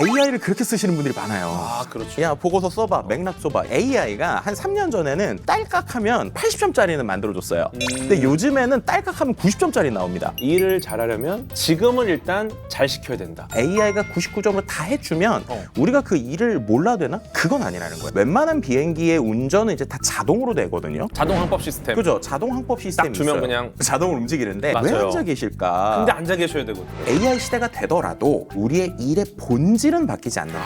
AI를 그렇게 쓰시는 분들이 많아요. 아, 그렇죠. 야, 보고서 써봐, 맥락 써봐. AI가 한 3년 전에는 딸깍하면 80점짜리는 만들어줬어요. 근데 요즘에는 딸깍하면 90점짜리 나옵니다. 일을 잘하려면 지금은 일단 잘 시켜야 된다. AI가 99점으로 다 해주면 우리가 그 일을 몰라도 되나? 그건 아니라는 거예요. 웬만한 비행기의 운전은 이제 다 자동으로 되거든요. 자동 항법 시스템. 그죠? 자동 항법 시스템이 딱 주면 있어요. 그냥 자동으로 움직이는데 왜 맞아요. 앉아 계실까? 근데 앉아 계셔야 되거든요. AI 시대가 되더라도 우리의 일의 본질은 바뀌지 않는다.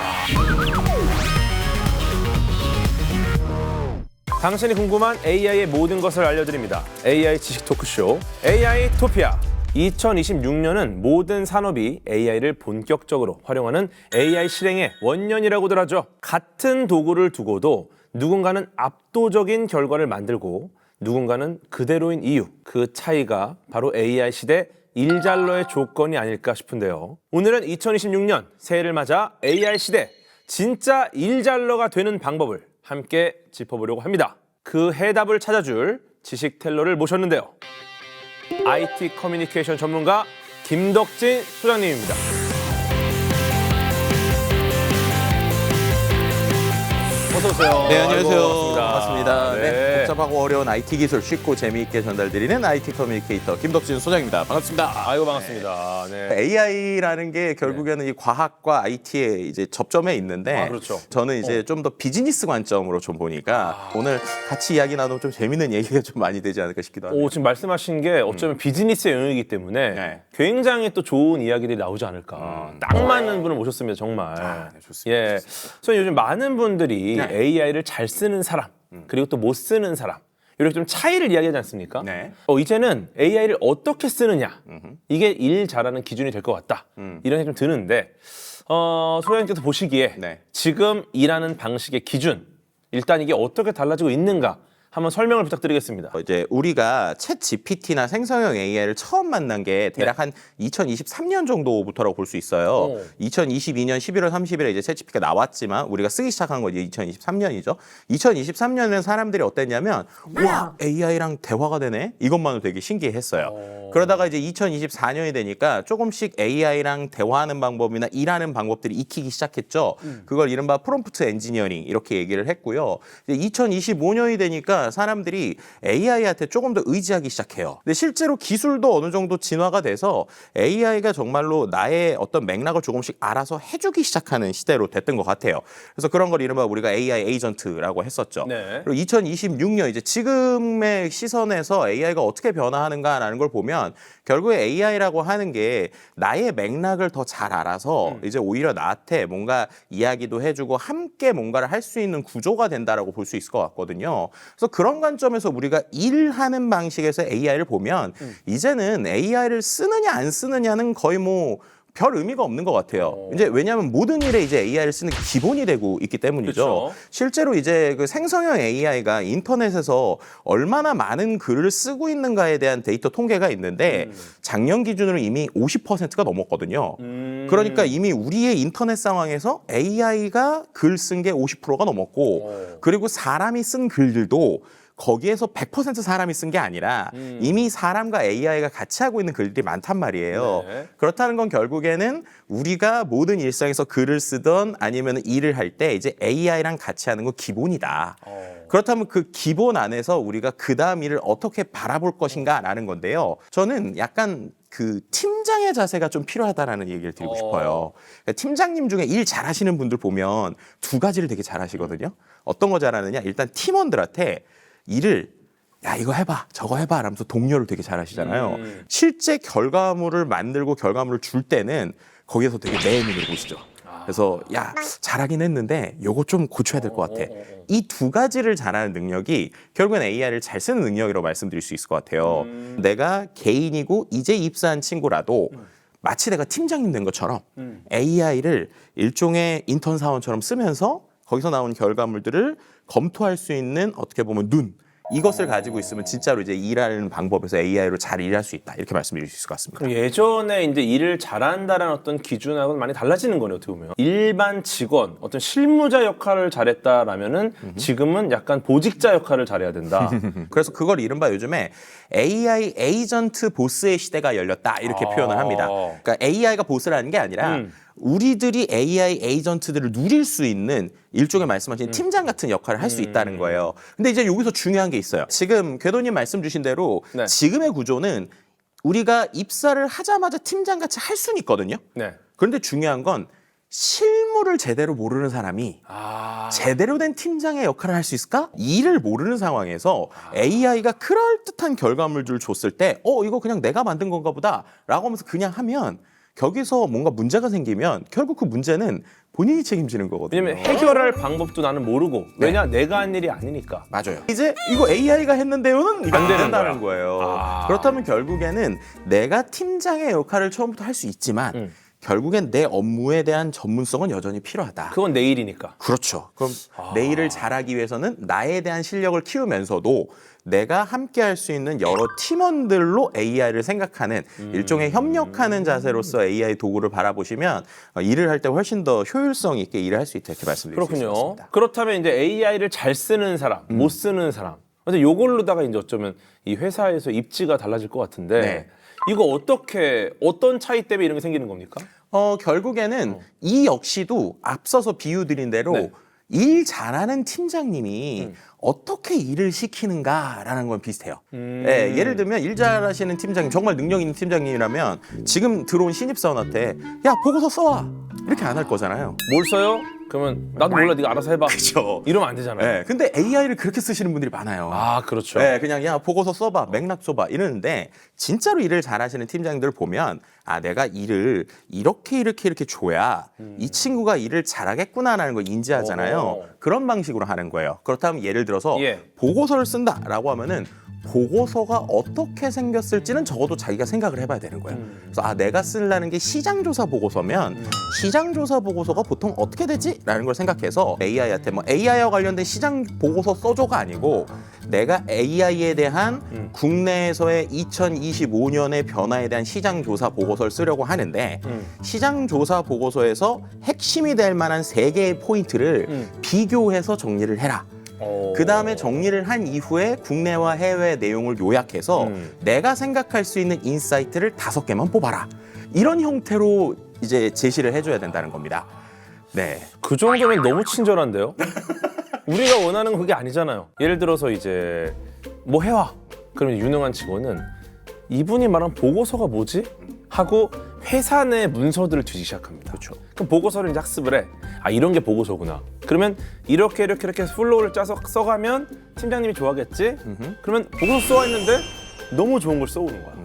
당신이 궁금한 AI의 모든 것을 알려드립니다. AI 지식 토크쇼 AI 토피아. 2026년은 모든 산업이 AI를 본격적으로 활용하는 AI 실행의 원년이라고들 하죠. 같은 도구를 두고도 누군가는 압도적인 결과를 만들고 누군가는 그대로인 이유, 그 차이가 바로 AI 시대 일잘러의 조건이 아닐까 싶은데요. 오늘은 2026년 새해를 맞아 AI 시대 진짜 일잘러가 되는 방법을 함께 짚어보려고 합니다. 그 해답을 찾아줄 지식 텔러를 모셨는데요. IT 커뮤니케이션 전문가 김덕진 소장님입니다. 어서 오세요. 네, 안녕하세요. 아이고, 반갑습니다. 네. 네. 복잡하고 어려운 IT 기술 쉽고 재미있게 전달드리는 IT 커뮤니케이터 김덕진 소장입니다. 반갑습니다. 아이고 반갑습니다. 네. AI라는 게 결국에는 이 과학과 IT의 이제 접점에 있는데 아, 그렇죠. 저는 이제 좀 더 비즈니스 관점으로 좀 보니까 오늘 같이 이야기 나누면 좀 재밌는 얘기가 좀 많이 되지 않을까 싶기도 하네요. 오, 지금 말씀하신 게 어쩌면 비즈니스의 영역이기 때문에 네. 굉장히 또 좋은 이야기들이 나오지 않을까. 딱 맞는 분을 모셨습니다, 정말. 네, 좋습니다. 예. 그래서 요즘 많은 분들이 네. AI를 잘 쓰는 사람, 그리고 또 못 쓰는 사람, 이렇게 좀 차이를 이야기하지 않습니까? 네. 이제는 AI를 어떻게 쓰느냐, 이게 일 잘하는 기준이 될 것 같다. 이런 생각이 좀 드는데, 소장님께서 보시기에 네. 지금 일하는 방식의 기준, 일단 이게 어떻게 달라지고 있는가 한번 설명을 부탁드리겠습니다. 이제 우리가 챗 GPT나 생성형 AI를 처음 만난 게 대략 한 2023년 정도부터라고 볼 수 있어요. 2022년 11월 30일에 이제 챗 GPT가 나왔지만 우리가 쓰기 시작한 건 이제 2023년이죠. 2023년에는 사람들이 어땠냐면 와, AI랑 대화가 되네? 이것만으로 되게 신기했어요. 그러다가 이제 2024년이 되니까 조금씩 AI랑 대화하는 방법이나 일하는 방법들이 익히기 시작했죠. 그걸 이른바 프롬프트 엔지니어링 이렇게 얘기를 했고요. 이제 2025년이 되니까 사람들이 AI한테 조금 더 의지하기 시작해요. 근데 실제로 기술도 어느 정도 진화가 돼서 AI가 정말로 나의 어떤 맥락을 조금씩 알아서 해주기 시작하는 시대로 됐던 것 같아요. 그래서 그런 걸 이른바 우리가 AI 에이전트라고 했었죠. 네. 그리고 2026년 이제 지금의 시선에서 AI가 어떻게 변화하는가라는 걸 보면 결국에 AI라고 하는 게 나의 맥락을 더 잘 알아서 이제 오히려 나한테 뭔가 이야기도 해주고 함께 뭔가를 할 수 있는 구조가 된다라고 볼 수 있을 것 같거든요. 그래서 그런 관점에서 우리가 일하는 방식에서 AI를 보면 이제는 AI를 쓰느냐 안 쓰느냐는 거의 뭐 별 의미가 없는 것 같아요. 이제 왜냐하면 모든 일에 이제 AI를 쓰는 게 기본이 되고 있기 때문이죠. 그렇죠. 실제로 이제 그 생성형 AI가 인터넷에서 얼마나 많은 글을 쓰고 있는가에 대한 데이터 통계가 있는데 작년 기준으로 이미 50%가 넘었거든요. 그러니까 이미 우리의 인터넷 상황에서 AI가 글 쓴 게 50%가 넘었고 그리고 사람이 쓴 글들도 거기에서 100% 사람이 쓴 게 아니라 이미 사람과 AI가 같이 하고 있는 글들이 많단 말이에요. 네. 그렇다는 건 결국에는 우리가 모든 일상에서 글을 쓰던 아니면 일을 할 때 이제 AI랑 같이 하는 건 기본이다. 그렇다면 그 기본 안에서 우리가 그 다음 일을 어떻게 바라볼 것인가라는 건데요. 저는 약간 그 팀장의 자세가 좀 필요하다라는 얘기를 드리고 싶어요. 그러니까 팀장님 중에 일 잘하시는 분들 보면 두 가지를 되게 잘하시거든요. 어떤 거 잘하느냐? 일단 팀원들한테 일을 야 이거 해봐 저거 해봐 라면서 독려를 되게 잘하시잖아요. 실제 결과물을 만들고 결과물을 줄 때는 거기에서 되게 내 눈으로 보시죠. 그래서 야 잘하긴 했는데 요거 좀 고쳐야 될 것 같아. 이 두 가지를 잘하는 능력이 결국엔 AI를 잘 쓰는 능력이라고 말씀드릴 수 있을 것 같아요. 내가 개인이고 이제 입사한 친구라도 마치 내가 팀장님 된 것처럼 AI를 일종의 인턴 사원처럼 쓰면서 거기서 나온 결과물들을 검토할 수 있는 어떻게 보면 눈 이것을 가지고 있으면 진짜로 이제 일하는 방법에서 AI로 잘 일할 수 있다 이렇게 말씀드릴 수 있을 것 같습니다. 그럼 예전에 이제 일을 잘한다라는 어떤 기준하고는 많이 달라지는 거네요, 어떻게 보면. 일반 직원, 어떤 실무자 역할을 잘했다라면은 지금은 약간 보직자 역할을 잘해야 된다. 그래서 그걸 이른바 요즘에 AI 에이전트 보스의 시대가 열렸다 이렇게 표현을 합니다. 그러니까 AI가 보스라는 게 아니라 우리들이 AI 에이전트들을 누릴 수 있는 일종의 말씀하신 팀장 같은 역할을 할 수 있다는 거예요. 근데 이제 여기서 중요한 게 있어요. 지금 궤도님 말씀 주신 대로 네. 지금의 구조는 우리가 입사를 하자마자 팀장 같이 할 수는 있거든요. 네. 그런데 중요한 건 실무를 제대로 모르는 사람이 제대로 된 팀장의 역할을 할 수 있을까? 일을 모르는 상황에서 AI가 그럴듯한 결과물을 줬을 때 이거 그냥 내가 만든 건가 보다 라고 하면서 그냥 하면 거기서 뭔가 문제가 생기면 결국 그 문제는 본인이 책임지는 거거든요. 왜냐면 해결할 방법도 나는 모르고 왜냐 내가 한 일이 아니니까. 맞아요. 이제 이거 AI가 했는데요는 이거 안 안 되는 된다는 거예요. 그렇다면 결국에는 내가 팀장의 역할을 처음부터 할 수 있지만 결국엔 내 업무에 대한 전문성은 여전히 필요하다. 그건 내 일이니까. 그렇죠. 그럼 내 일을 잘하기 위해서는 나에 대한 실력을 키우면서도 내가 함께 할 수 있는 여러 팀원들로 AI를 생각하는 일종의 협력하는 자세로서 AI 도구를 바라보시면 일을 할 때 훨씬 더 효율성 있게 일을 할 수 있다 이렇게 말씀드릴 수 그렇군요. 있습니다. 그렇다면 이제 AI를 잘 쓰는 사람, 못 쓰는 사람. 근데 요걸로다가 이제 어쩌면 이 회사에서 입지가 달라질 것 같은데 네. 이거 어떤 차이 때문에 이런 게 생기는 겁니까? 결국에는 이 역시도 앞서서 비유드린 대로 네. 일 잘하는 팀장님이 어떻게 일을 시키는가라는 건 비슷해요. 예, 예를 들면 일 잘하시는 팀장님, 정말 능력 있는 팀장님이라면 지금 들어온 신입사원한테 야 보고서 써와 이렇게 안 할 거잖아요. 뭘 써요? 그러면 나도 몰라 네가 알아서 해봐. 그렇죠. 이러면 안 되잖아요. 예, 근데 AI를 그렇게 쓰시는 분들이 많아요. 아 그렇죠. 네, 그냥 야 보고서 써봐, 맥락 써봐 이러는데 진짜로 일을 잘하시는 팀장님들 보면 내가 일을 이렇게 줘야 이 친구가 일을 잘하겠구나라는 걸 인지하잖아요. 오. 그런 방식으로 하는 거예요. 그렇다면 예를 들어서 예. 보고서를 쓴다라고 하면은 보고서가 어떻게 생겼을지는 적어도 자기가 생각을 해봐야 되는 거예요. 그래서 내가 쓰려는 게 시장조사 보고서면 시장조사 보고서가 보통 어떻게 되지? 라는 걸 생각해서 AI한테 AI와 관련된 시장 보고서 써줘가 아니고 내가 AI에 대한 국내에서의 2025년의 변화에 대한 시장조사 보고서를 쓰려고 하는데 시장조사 보고서에서 핵심이 될 만한 3개의 포인트를 비교해서 정리를 해라. 그 다음에 정리를 한 이후에 국내와 해외 내용을 요약해서 내가 생각할 수 있는 인사이트를 5개만 뽑아라. 이런 형태로 이제 제시를 해줘야 된다는 겁니다. 네. 그 정도면 너무 친절한데요? 우리가 원하는 건 그게 아니잖아요. 예를 들어서 이제 뭐 해와. 그러면 유능한 직원은 이분이 말한 보고서가 뭐지? 하고 회사 내 문서들을 뒤지기 시작합니다. 그렇죠. 그럼 보고서를 이제 학습을 해. 이런 게 보고서구나. 그러면 이렇게 플로우를 짜서 써가면 팀장님이 좋아하겠지? 그러면 보고서 써와 있는데 너무 좋은 걸 써오는 거야.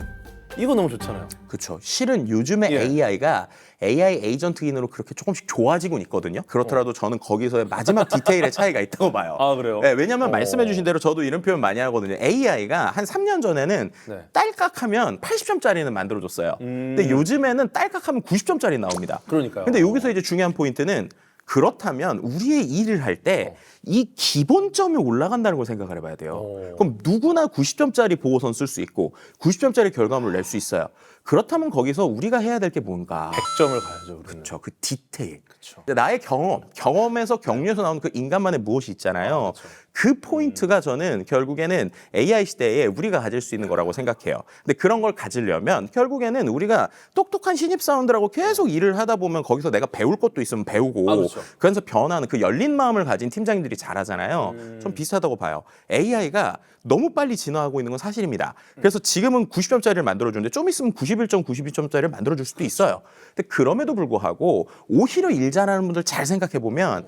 이거 너무 좋잖아요. 그렇죠. 실은 요즘에 예. AI가 AI 에이전트인으로 그렇게 조금씩 좋아지고 있거든요. 그렇더라도 저는 거기서의 마지막 디테일의 차이가 있다고 봐요. 아, 그래요? 네, 왜냐하면 말씀해주신 대로 저도 이런 표현 많이 하거든요. AI가 한 3년 전에는 네. 딸깍하면 80점짜리는 만들어줬어요. 근데 요즘에는 딸깍하면 90점짜리 나옵니다. 그러니까요. 근데 여기서 이제 중요한 포인트는 그렇다면 우리의 일을 할 때 이 기본점이 올라간다는 걸 생각을 해봐야 돼요. 그럼 누구나 90점짜리 보고서는 쓸 수 있고 90점짜리 결과물을 낼 수 있어요. 그렇다면 거기서 우리가 해야 될 게 뭔가? 100점을 가야죠. 우리는. 그렇죠. 그 디테일. 그쵸. 나의 경험에서 격려에서 나오는 그 인간만의 무엇이 있잖아요. 그 포인트가 저는 결국에는 AI 시대에 우리가 가질 수 있는 거라고 생각해요. 근데 그런 걸 가지려면 결국에는 우리가 똑똑한 신입사원들하고 계속 일을 하다 보면 거기서 내가 배울 것도 있으면 배우고 그렇죠. 그래서 변하는 그 열린 마음을 가진 팀장님들이 잘하잖아요. 좀 비슷하다고 봐요. AI가 너무 빨리 진화하고 있는 건 사실입니다. 그래서 지금은 90점짜리를 만들어주는데 좀 있으면 91점, 92점짜리를 만들어줄 수도 있어요. 근데 그럼에도 불구하고 오히려 일 잘하는 분들 잘 생각해보면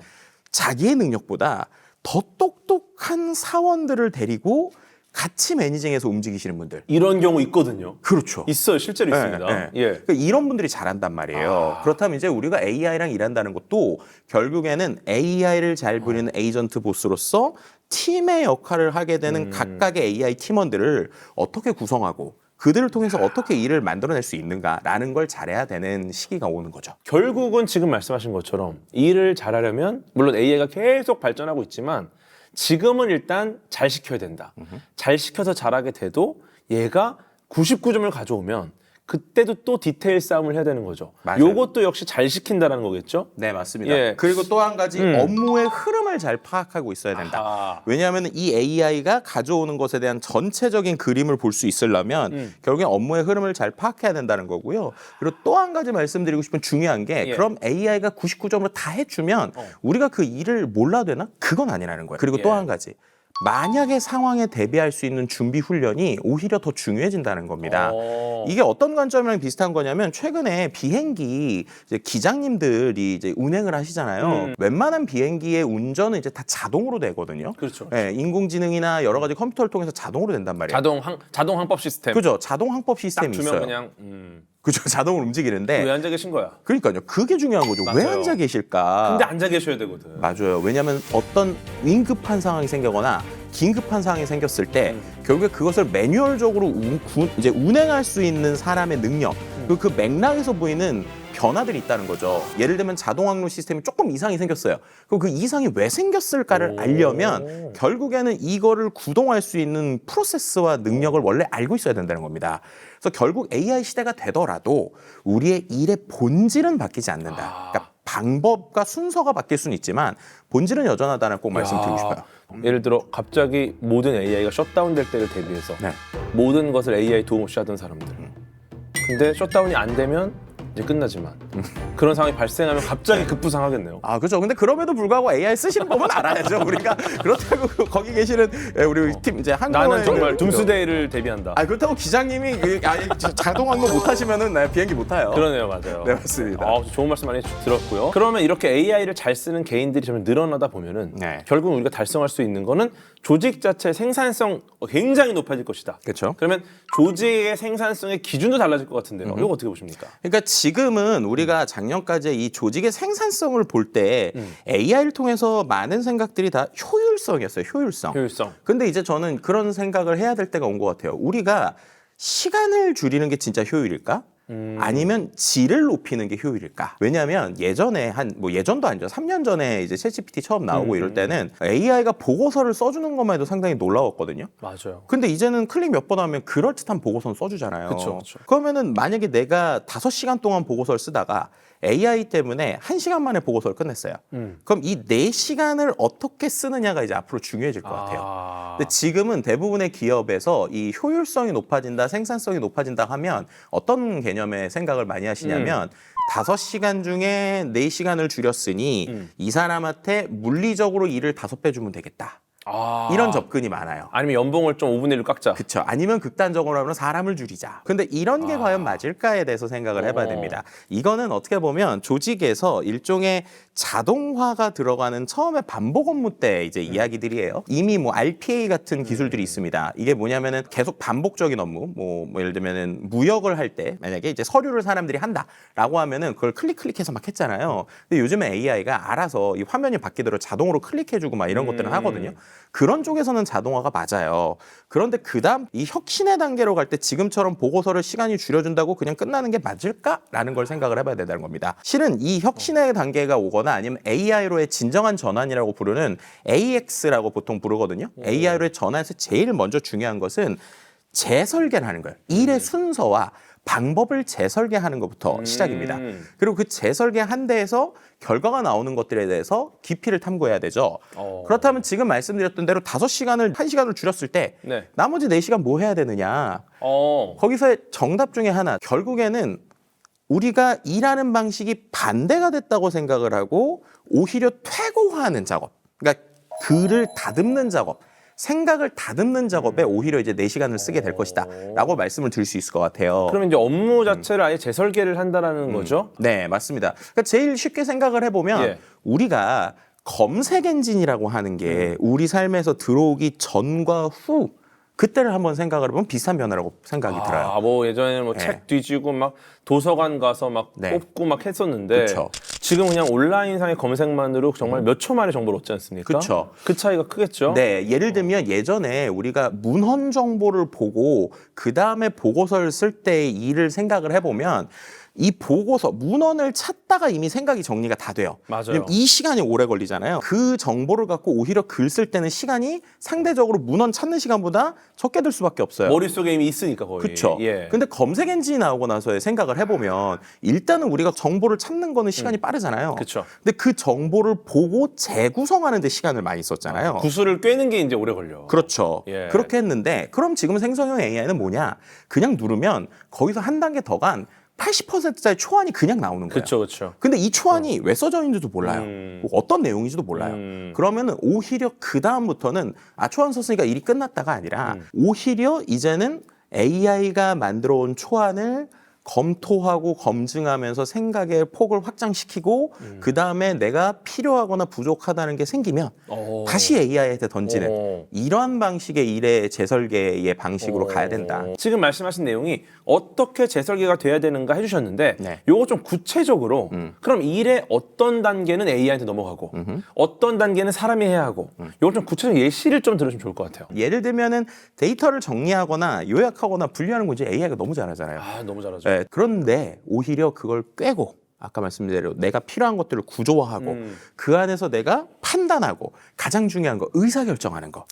자기의 능력보다 더 똑똑한 사원들을 데리고 같이 매니징해서 움직이시는 분들. 이런 경우 있거든요. 그렇죠. 있어요. 실제로 있습니다. 네. 예. 그러니까 이런 분들이 잘한단 말이에요. 그렇다면 이제 우리가 AI랑 일한다는 것도 결국에는 AI를 잘 부리는 에이전트 보스로서 팀의 역할을 하게 되는 각각의 AI 팀원들을 어떻게 구성하고 그들을 통해서 어떻게 일을 만들어낼 수 있는가라는 걸 잘해야 되는 시기가 오는 거죠. 결국은 지금 말씀하신 것처럼 일을 잘하려면 물론 AI가 계속 발전하고 있지만 지금은 일단 잘 시켜야 된다. 잘 시켜서 잘하게 돼도 얘가 99점을 가져오면 그때도 또 디테일 싸움을 해야 되는 거죠. 맞아요. 요것도 역시 잘 시킨다라는 거겠죠? 네, 맞습니다. 예. 그리고 또 한 가지 업무의 흐름을 잘 파악하고 있어야 된다. 아하. 왜냐하면 이 AI가 가져오는 것에 대한 전체적인 그림을 볼 수 있으려면 결국엔 업무의 흐름을 잘 파악해야 된다는 거고요. 그리고 또 한 가지 말씀드리고 싶은 중요한 게 예. 그럼 AI가 99점으로 다 해주면 우리가 그 일을 몰라도 되나? 그건 아니라는 거예요. 그리고 예. 또 한 가지. 만약에 상황에 대비할 수 있는 준비 훈련이 오히려 더 중요해진다는 겁니다. 이게 어떤 관점이랑 비슷한 거냐면 최근에 비행기 이제 기장님들이 이제 운행을 하시잖아요. 웬만한 비행기의 운전은 이제 다 자동으로 되거든요. 그렇죠. 예, 인공지능이나 여러 가지 컴퓨터를 통해서 자동으로 된단 말이에요. 자동 항법 시스템. 그죠? 자동 항법 시스템이 딱 주면 있어요. 그냥 그죠? 자동으로 움직이는데 왜 앉아 계신 거야? 그러니까요. 그게 중요한 거죠. 왜 맞아요. 앉아 계실까? 근데 앉아 계셔야 되거든. 맞아요. 왜냐하면 어떤 위급한 상황이 생기거나 긴급한 상황이 생겼을 때 결국에 그것을 매뉴얼적으로 이제 운행할 수 있는 사람의 능력 그리고 그 맥락에서 보이는 변화들이 있다는 거죠. 예를 들면 자동 항로 시스템이 조금 이상이 생겼어요. 그럼 그 이상이 왜 생겼을까를 알려면 결국에는 이거를 구동할 수 있는 프로세스와 능력을 원래 알고 있어야 된다는 겁니다. 그래서 결국 AI 시대가 되더라도 우리의 일의 본질은 바뀌지 않는다. 그러니까 방법과 순서가 바뀔 수는 있지만 본질은 여전하다는 꼭 말씀드리고 싶어요. 예를 들어 갑자기 모든 AI가 셧다운될 때를 대비해서 네. 모든 것을 AI 도움 없이 하던 사람들. 근데 셧다운이 안 되면 이제 끝나지만 그런 상황이 발생하면 갑자기 급부상하겠네요. 아, 그렇죠. 근데 그럼에도 불구하고 AI 쓰시는 법은 알아야죠. 우리가 그렇다고 거기 계시는 우리 팀 이제 한국에 나는 정말 둠스데이를 대비한다. 아, 그렇다고 기장님이 자동 항로 못 타시면은 비행기 못 타요. 그러네요, 맞아요. 네, 맞습니다. 좋은 말씀 많이 들었고요. 그러면 이렇게 AI를 잘 쓰는 개인들이 점점 늘어나다 보면은 네. 결국 우리가 달성할 수 있는 거는 조직 자체의 생산성 굉장히 높아질 것이다. 그렇죠. 그러면 조직의 생산성의 기준도 달라질 것 같은데요. 이거 어떻게 보십니까? 그러니까 지금은 우리가 작년까지 이 조직의 생산성을 볼 때 AI를 통해서 많은 생각들이 다 효율성이었어요. 효율성. 효율성. 근데 이제 저는 그런 생각을 해야 될 때가 온 것 같아요. 우리가 시간을 줄이는 게 진짜 효율일까? 아니면 질을 높이는 게 효율일까? 왜냐하면 예전에 예전도 아니죠. 3년 전에 이제 챗GPT 처음 나오고 이럴 때는 AI가 보고서를 써주는 것만 해도 상당히 놀라웠거든요. 맞아요. 근데 이제는 클릭 몇 번 하면 그럴듯한 보고서는 써주잖아요. 그쵸. 그러면은 만약에 내가 5시간 동안 보고서를 쓰다가 AI 때문에 1시간 만에 보고서를 끝냈어요. 그럼 이 4시간을 어떻게 쓰느냐가 이제 앞으로 중요해질 것 같아요. 근데 지금은 대부분의 기업에서 이 효율성이 높아진다, 생산성이 높아진다 하면 어떤 개념의 생각을 많이 하시냐면 5시간 중에 4시간을 줄였으니 이 사람한테 물리적으로 일을 5배 주면 되겠다. 이런 접근이 많아요. 아니면 연봉을 좀 5분의 1로 깎자. 그렇죠. 아니면 극단적으로 하면 사람을 줄이자. 근데 이런 게 과연 맞을까에 대해서 생각을 해봐야 됩니다. 이거는 어떻게 보면 조직에서 일종의 자동화가 들어가는 처음에 반복 업무 때 이제 이야기들이에요. 이미 RPA 같은 기술들이 있습니다. 이게 뭐냐면은 계속 반복적인 업무, 뭐 예를 들면은 무역을 할 때 만약에 이제 서류를 사람들이 한다라고 하면은 그걸 클릭해서 막 했잖아요. 근데 요즘에 AI가 알아서 이 화면이 바뀌도록 자동으로 클릭해주고 막 이런 것들은 하거든요. 그런 쪽에서는 자동화가 맞아요. 그런데 그다음 이 혁신의 단계로 갈 때 지금처럼 보고서를 시간이 줄여준다고 그냥 끝나는 게 맞을까라는 걸 생각을 해봐야 된다는 겁니다. 실은 이 혁신의 단계가 오거나 아니면 AI로의 진정한 전환이라고 부르는 AX라고 보통 부르거든요. AI로의 전환에서 제일 먼저 중요한 것은 재설계를 하는 거예요. 일의 순서와 방법을 재설계하는 것부터 시작입니다. 그리고 그 재설계한 데에서 결과가 나오는 것들에 대해서 깊이를 탐구해야 되죠. 그렇다면 지금 말씀드렸던 대로 5시간을 1시간을 줄였을 때 네. 나머지 4시간 뭐 해야 되느냐. 거기서의 정답 중에 하나. 결국에는 우리가 일하는 방식이 반대가 됐다고 생각을 하고 오히려 퇴고화하는 작업. 그러니까 글을 다듬는 작업. 생각을 다듬는 작업에 오히려 이제 4시간을 쓰게 될 것이다 라고 말씀을 드릴 수 있을 것 같아요. 그러면 이제 업무 자체를 아예 재설계를 한다라는 거죠? 네, 맞습니다. 그러니까 제일 쉽게 생각을 해보면 예. 우리가 검색 엔진이라고 하는 게 우리 삶에서 들어오기 전과 후 그때를 한번 생각을 해보면 비슷한 변화라고 생각이 들어요. 뭐 예전에는 뭐 책 뒤지고 막 도서관 가서 막 네. 뽑고 막 했었는데 그쵸. 지금 그냥 온라인상의 검색만으로 정말 몇 초 만에 정보를 얻지 않습니까? 그쵸. 그 차이가 크겠죠? 네, 예를 들면 예전에 우리가 문헌 정보를 보고 그 다음에 보고서를 쓸 때의 일을 생각을 해보면 이 보고서 문헌을 찾다가 이미 생각이 정리가 다 돼요. 맞아요. 왜냐면 이 시간이 오래 걸리잖아요. 그 정보를 갖고 오히려 글 쓸 때는 시간이 상대적으로 문헌 찾는 시간보다 적게 들 수밖에 없어요. 머릿속에 이미 있으니까 거의. 그렇죠. 예. 근데 검색 엔진이 나오고 나서의 생각을 해보면 일단은 우리가 정보를 찾는 거는 시간이 빠르잖아요. 그쵸. 근데 그 정보를 보고 재구성하는 데 시간을 많이 썼잖아요. 구슬을 꿰는 게 이제 오래 걸려. 그렇죠. 예. 그렇게 했는데 그럼 지금 생성형 AI는 뭐냐? 그냥 누르면 거기서 한 단계 더 간 80%짜리 초안이 그냥 나오는 거예요. 그렇죠, 그렇죠. 근데 이 초안이 왜 써져 있는지도 몰라요. 뭐 어떤 내용인지도 몰라요. 그러면은 오히려 그 다음부터는 초안 썼으니까 일이 끝났다가 아니라 오히려 이제는 AI가 만들어 온 초안을 검토하고 검증하면서 생각의 폭을 확장시키고 그 다음에 내가 필요하거나 부족하다는 게 생기면 다시 AI한테 던지는 이러한 방식의 일의 재설계의 방식으로 가야 된다. 지금 말씀하신 내용이 어떻게 재설계가 돼야 되는가 해주셨는데 네. 요거 좀 구체적으로 그럼 일의 어떤 단계는 AI한테 넘어가고 어떤 단계는 사람이 해야 하고 요걸 좀 구체적 예시를 좀 들으시면 좋을 것 같아요. 예를 들면은 데이터를 정리하거나 요약하거나 분류하는 거 이제 AI가 너무 잘하잖아요. 너무 잘하죠. 네, 그런데 오히려 그걸 꿰고 아까 말씀드린 대로 내가 필요한 것들을 구조화하고 그 안에서 내가 판단하고 가장 중요한 거 의사결정하는 거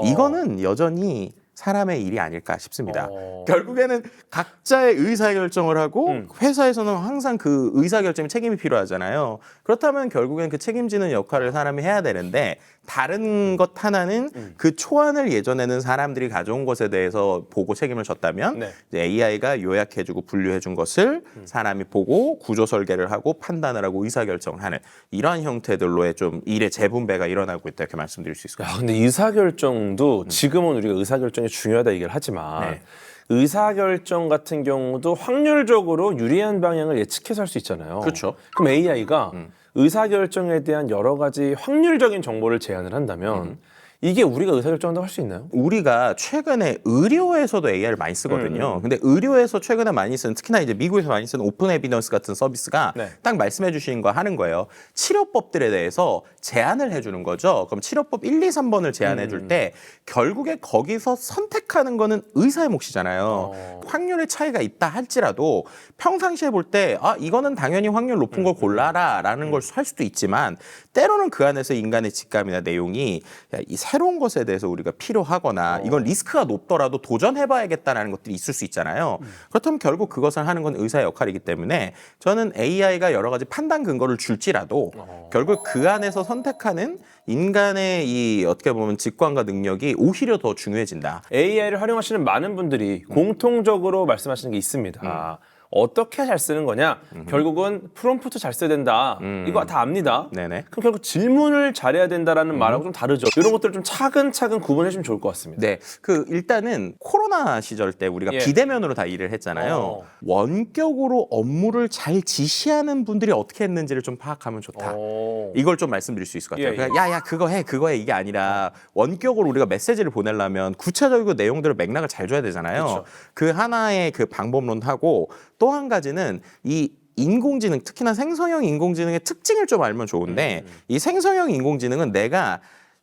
이거는 여전히 사람의 일이 아닐까 싶습니다. 결국에는 각자의 의사결정을 하고 회사에서는 항상 그 의사결정에 책임이 필요하잖아요. 그렇다면 결국엔 그 책임지는 역할을 사람이 해야 되는데 다른 것 하나는 그 초안을 예전에는 사람들이 가져온 것에 대해서 보고 책임을 졌다면 네. 이제 AI가 요약해주고 분류해준 것을 사람이 보고 구조 설계를 하고 판단을 하고 의사결정을 하는 이러한 형태들로의 좀 일의 재분배가 일어나고 있다 이렇게 말씀드릴 수 있을 것 같아요. 근데 의사결정도 지금은 우리가 의사결정이 중요하다 얘기를 하지만 네. 의사결정 같은 경우도 확률적으로 유리한 방향을 예측해서 할 수 있잖아요. 그렇죠. 그럼 AI가 의사결정에 대한 여러 가지 확률적인 정보를 제안을 한다면 이게 우리가 의사결정한다고 할 수 있나요? 우리가 최근에 의료에서도 AI를 많이 쓰거든요. 근데 의료에서 최근에 많이 쓰는 특히나 이제 미국에서 많이 쓰는 오픈 에비던스 같은 서비스가 네. 딱 말씀해 주신 거 하는 거예요. 치료법들에 대해서 제안을 해주는 거죠. 그럼 치료법 1, 2, 3번을 제안해 줄 때 결국에 거기서 선택하는 거는 의사의 몫이잖아요. 확률의 차이가 있다 할지라도 평상시에 볼 때 이거는 당연히 확률 높은 걸 골라라 라는 걸 할 수도 있지만 때로는 그 안에서 인간의 직감이나 내용이 이 새로운 것에 대해서 우리가 필요하거나 이건 리스크가 높더라도 도전해봐야겠다라는 것들이 있을 수 있잖아요. 그렇다면 결국 그것을 하는 건 의사의 역할이기 때문에 저는 AI가 여러 가지 판단 근거를 줄지라도 결국 그 안에서 선택하는 인간의 이 어떻게 보면 직관과 능력이 오히려 더 중요해진다. AI를 활용하시는 많은 분들이 공통적으로 말씀하시는 게 있습니다. 어떻게 잘 쓰는 거냐? 결국은 프롬프트 잘 써야 된다. 이거 다 압니다. 네네. 그럼 결국 질문을 잘해야 된다라는 말하고 좀 다르죠. 이런 것들을 좀 차근차근 구분해 주면 좋을 것 같습니다. 네, 일단은 코로나 시절 때 우리가 예. 비대면으로 다 일을 했잖아요. 원격으로 업무를 잘 지시하는 분들이 어떻게 했는지를 좀 파악하면 좋다. 이걸 좀 말씀드릴 수 있을 것 같아요. 예, 예. 그냥 야야 그거 해 이게 아니라 원격으로 우리가 메시지를 보내려면 구체적이고 내용들을 맥락을 잘 줘야 되잖아요. 그쵸. 그 하나의 그 방법론하고 또 한 가지는 이 인공지능 특히나 생성형 인공지능의 특징을 좀 알면 좋은데 이 생성형 인공지능은 내가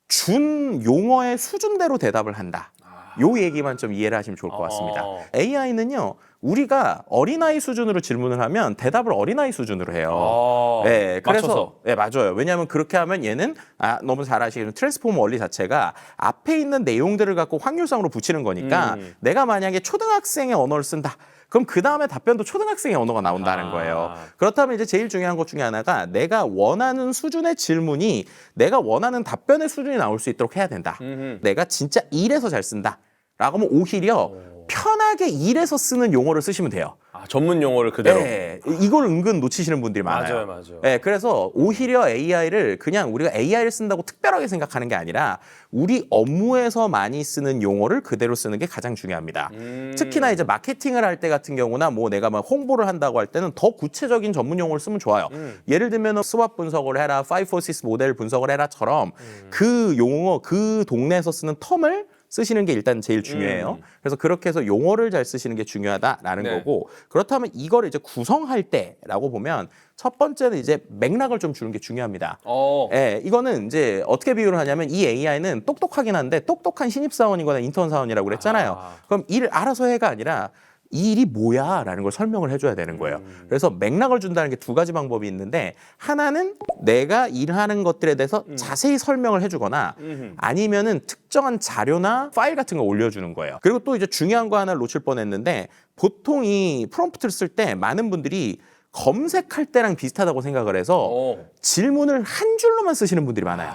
준 용어의 수준대로 대답을 한다. 요 얘기만 좀 이해를 하시면 좋을 것 같습니다. AI는요. 우리가 어린아이 수준으로 질문을 하면 대답을 어린아이 수준으로 해요. 네, 그래서 맞춰서. 네, 맞아요. 왜냐하면 그렇게 하면 얘는 너무 잘 아시겠지만 트랜스포머 원리 자체가 앞에 있는 내용들을 갖고 확률상으로 붙이는 거니까 내가 만약에 초등학생의 언어를 쓴다. 그럼 그 다음에 답변도 초등학생의 언어가 나온다는 거예요. 그렇다면 이제 제일 중요한 것 중에 하나가 내가 원하는 수준의 질문이 내가 원하는 답변의 수준이 나올 수 있도록 해야 된다. 내가 진짜 일에서 잘 쓴다. 라고 하면 오히려 편하게 일에서 쓰는 용어를 쓰시면 돼요. 전문 용어를 그대로. 네, 이걸 은근 놓치시는 분들이 많아요. 맞아요. 네, 그래서 오히려 AI를 그냥 우리가 AI를 쓴다고 특별하게 생각하는 게 아니라 우리 업무에서 많이 쓰는 용어를 그대로 쓰는 게 가장 중요합니다. 특히나 이제 마케팅을 할 때 같은 경우나 뭐 내가 막 홍보를 한다고 할 때는 더 구체적인 전문 용어를 쓰면 좋아요. 예를 들면 스왑 분석을 해라, 546 모델 분석을 해라처럼 그 용어, 그 동네에서 쓰는 텀을 쓰시는 게 일단 제일 중요해요. 그래서 그렇게 해서 용어를 잘 쓰시는 게 중요하다라는 네. 거고 그렇다면 이걸 이제 구성할 때라고 보면 첫 번째는 이제 맥락을 좀 주는 게 중요합니다. 예, 이거는 이제 어떻게 비유를 하냐면 이 AI는 똑똑하긴 한데 똑똑한 신입사원이거나 인턴 사원이라고 그랬잖아요. 그럼 일을 알아서 해가 아니라 이 일이 뭐야? 라는 걸 설명을 해줘야 되는 거예요. 그래서 맥락을 준다는 게 두 가지 방법이 있는데 하나는 내가 일하는 것들에 대해서 자세히 설명을 해주거나 아니면은 특정한 자료나 파일 같은 걸 올려주는 거예요. 그리고 또 이제 중요한 거 하나 놓칠 뻔했는데 보통 이 프롬프트를 쓸 때 많은 분들이 검색할 때랑 비슷하다고 생각을 해서 질문을 한 줄로만 쓰시는 분들이 많아요.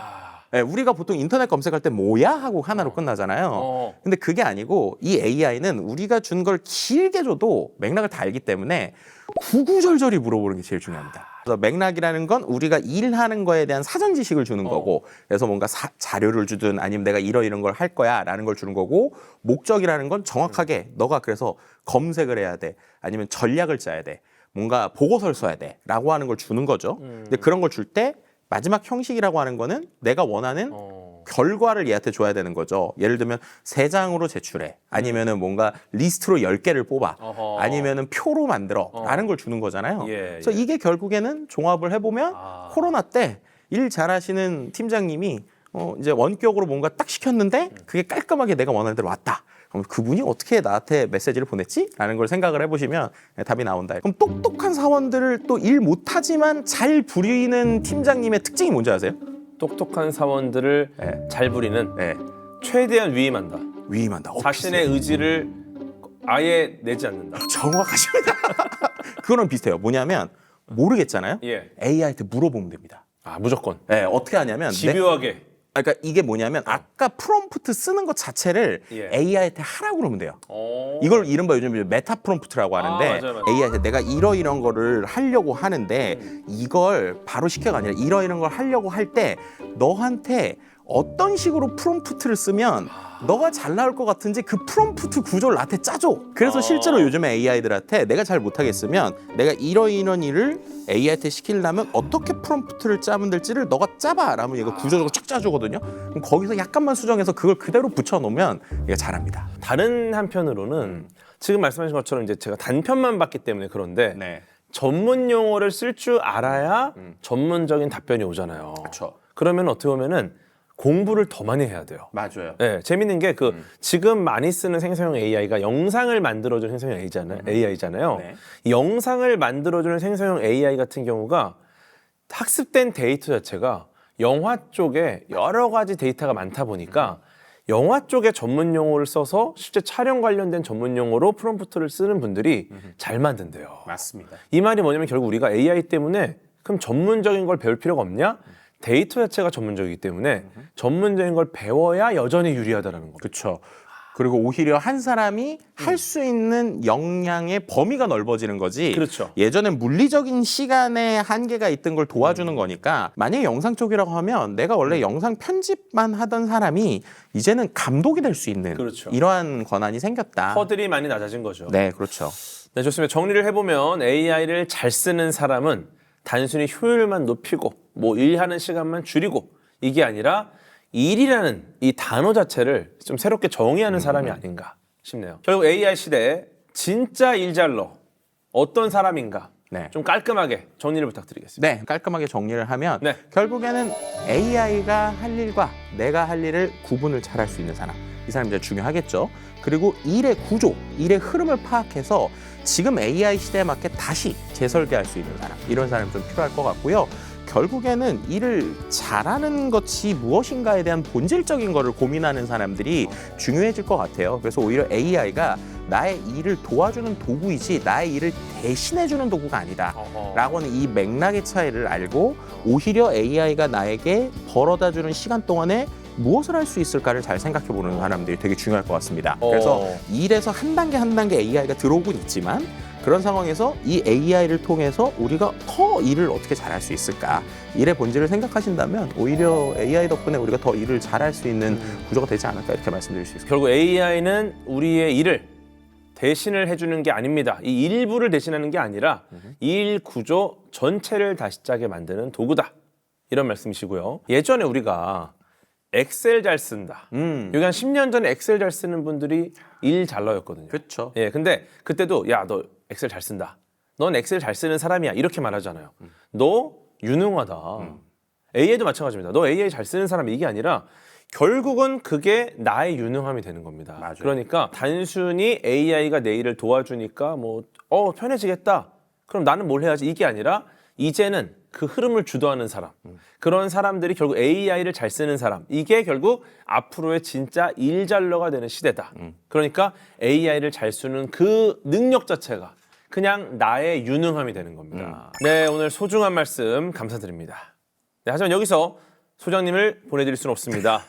네, 우리가 보통 인터넷 검색할 때 뭐야? 하고 하나로 끝나잖아요. 근데 그게 아니고 이 AI는 우리가 준 걸 길게 줘도 맥락을 다 알기 때문에 구구절절히 물어보는 게 제일 중요합니다. 그래서 맥락이라는 건 우리가 일하는 거에 대한 사전 지식을 주는 거고 그래서 뭔가 자료를 주든 아니면 내가 이런 걸 할 거야 라는 걸 주는 거고 목적이라는 건 정확하게 너가 그래서 검색을 해야 돼 아니면 전략을 짜야 돼 뭔가 보고서를 써야 돼 라고 하는 걸 주는 거죠. 근데 그런 걸 줄 때 마지막 형식이라고 하는 거는 내가 원하는 결과를 얘한테 줘야 되는 거죠. 예를 들면 3장으로 제출해. 아니면은 뭔가 리스트로 10개를 뽑아. 아니면은 표로 만들어. 라는 걸 주는 거잖아요. 그래서 이게 결국에는 종합을 해보면 코로나 때 일 잘하시는 팀장님이 이제 원격으로 뭔가 딱 시켰는데 그게 깔끔하게 내가 원하는 대로 왔다. 그럼 그분이 어떻게 나한테 메시지를 보냈지? 라는 걸 생각을 해보시면 답이 나온다. 그럼 똑똑한 사원들을 또 일 못하지만 잘 부리는 팀장님의 특징이 뭔지 아세요? 똑똑한 사원들을 잘 부리는 최대한 위임한다. 위임한다. 자신의 의지를 아예 내지 않는다. 정확하십니다. 그거랑 비슷해요. 뭐냐면 모르겠잖아요. AI한테 물어보면 됩니다. 아 무조건. 어떻게 하냐면 집요하게. 그러니까 이게 뭐냐면 아까 프롬프트 쓰는 것 자체를 AI한테 하라고 그러면 돼요. 이걸 이른바 요즘 메타 프롬프트라고 하는데 맞아요. AI한테 내가 이런 거를 하려고 하는데 이걸 바로 시켜가 아니라 이런 걸 하려고 할 때 너한테 어떤 식으로 프롬프트를 쓰면 너가 잘 나올 것 같은지 그 프롬프트 구조를 나한테 짜줘. 그래서 실제로 요즘에 AI들한테 내가 잘 못하겠으면 내가 이런 일을 AI한테 시키려면 어떻게 프롬프트를 짜면 될지를 너가 짜봐 라면 얘가 구조적으로 쫙 짜주거든요. 그럼 거기서 약간만 수정해서 그걸 그대로 붙여놓으면 얘가 잘합니다. 다른 한편으로는 지금 말씀하신 것처럼 이제 제가 단편만 봤기 때문에 그런데 전문 용어를 쓸 줄 알아야 전문적인 답변이 오잖아요. 그렇죠. 그러면 어떻게 보면은 공부를 더 많이 해야 돼요. 맞아요. 재밌는 게 지금 많이 쓰는 생성형 AI가 영상을 만들어주는 생성형 AI잖아요. 이 영상을 만들어주는 생성형 AI 같은 경우가 학습된 데이터 자체가 영화 쪽에 여러 가지 데이터가 많다 보니까 영화 쪽에 전문 용어를 써서 실제 촬영 관련된 전문 용어로 프롬프트를 쓰는 분들이 잘 만든대요. 맞습니다. 이 말이 뭐냐면 결국 우리가 AI 때문에 그럼 전문적인 걸 배울 필요가 없냐? 데이터 자체가 전문적이기 때문에 전문적인 걸 배워야 여전히 유리하다라는 거죠. 그렇죠. 그리고 오히려 한 사람이 할 수 있는 역량의 범위가 넓어지는 거지. 그렇죠. 예전엔 물리적인 시간의 한계가 있던 걸 도와주는 거니까 만약에 영상 쪽이라고 하면 내가 원래 영상 편집만 하던 사람이 이제는 감독이 될 수 있는 이러한 권한이 생겼다. 허들이 많이 낮아진 거죠. 네, 그렇죠. 네, 좋습니다. 정리를 해보면 AI를 잘 쓰는 사람은 단순히 효율만 높이고 뭐 일하는 시간만 줄이고 이게 아니라 일이라는 이 단어 자체를 좀 새롭게 정의하는 사람이 아닌가 싶네요. 결국 AI 시대에 진짜 일잘러 어떤 사람인가 좀 깔끔하게 정리를 부탁드리겠습니다. 네, 깔끔하게 정리를 하면 결국에는 AI가 할 일과 내가 할 일을 구분을 잘 할 수 있는 사람. 이 사람이 제일 중요하겠죠. 그리고 일의 구조, 일의 흐름을 파악해서 지금 AI 시대에 맞게 다시 재설계할 수 있는 사람. 이런 사람이 좀 필요할 것 같고요. 결국에는 일을 잘하는 것이 무엇인가에 대한 본질적인 거를 고민하는 사람들이 중요해질 것 같아요. 그래서 오히려 AI가 나의 일을 도와주는 도구이지 나의 일을 대신해주는 도구가 아니다 라고 하는 이 맥락의 차이를 알고 오히려 AI가 나에게 벌어다주는 시간 동안에 무엇을 할 수 있을까를 잘 생각해보는 사람들이 되게 중요할 것 같습니다. 그래서 일에서 한 단계 한 단계 AI가 들어오곤 있지만 그런 상황에서 이 AI를 통해서 우리가 더 일을 어떻게 잘할 수 있을까? 일의 본질을 생각하신다면 오히려 AI 덕분에 우리가 더 일을 잘할 수 있는 구조가 되지 않을까 이렇게 말씀드릴 수 있습니다. 결국 AI는 우리의 일을 대신을 해주는 게 아닙니다. 이 일부를 대신하는 게 아니라 일 구조 전체를 다시 짜게 만드는 도구다. 이런 말씀이시고요. 예전에 우리가 엑셀 잘 쓴다. 여기 한 10년 전에 엑셀 잘 쓰는 분들이 일 잘러였거든요. 그렇죠. 근데 그때도 야, 너 엑셀 잘 쓴다. 넌 엑셀 잘 쓰는 사람이야. 이렇게 말하잖아요. 너 유능하다. AI도 마찬가지입니다. 너 AI 잘 쓰는 사람 이게 아니라 결국은 그게 나의 유능함이 되는 겁니다. 맞아요. 그러니까 단순히 AI가 내 일을 도와주니까 뭐 편해지겠다. 그럼 나는 뭘 해야지 이게 아니라 이제는 그 흐름을 주도하는 사람, 그런 사람들이 결국 AI를 잘 쓰는 사람, 이게 결국 앞으로의 진짜 일잘러가 되는 시대다. 그러니까 AI를 잘 쓰는 그 능력 자체가 그냥 나의 유능함이 되는 겁니다. 네, 오늘 소중한 말씀 감사드립니다. 네, 하지만 여기서 소장님을 보내드릴 수는 없습니다.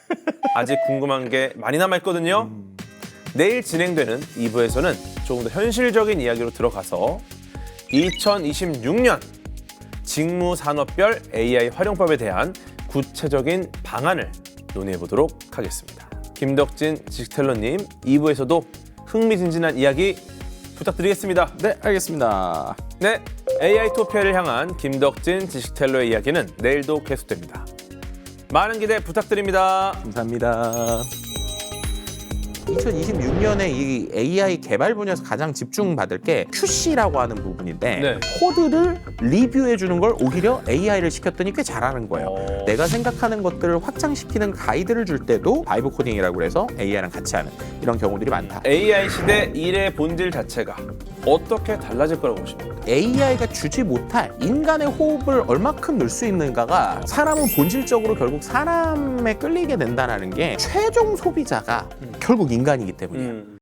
아직 궁금한 게 많이 남아있거든요. 내일 진행되는 2부에서는 조금 더 현실적인 이야기로 들어가서 2026년 직무산업별 AI 활용법에 대한 구체적인 방안을 논의해보도록 하겠습니다. 김덕진 지식텔러님, 2부에서도 흥미진진한 이야기 부탁드리겠습니다. 네, 알겠습니다. 네, AI 토피아를 향한 김덕진 지식텔러의 이야기는 내일도 계속됩니다. 많은 기대 부탁드립니다. 감사합니다. 2026년에 이 AI 개발 분야에서 가장 집중받을 게 QC라고 하는 부분인데 네. 코드를 리뷰해 주는 걸 오히려 AI를 시켰더니 꽤 잘하는 거예요. 내가 생각하는 것들을 확장시키는 가이드를 줄 때도 바이브 코딩이라고 해서 AI랑 같이 하는 이런 경우들이 많다. AI 시대 일의 본질 자체가 어떻게 달라질 거라고 보십니까? AI가 주지 못할 인간의 호흡을 얼마큼 넣을 수 있는가가 사람은 본질적으로 결국 사람에 끌리게 된다는 게 최종 소비자가 결국 인간이기 때문이에요.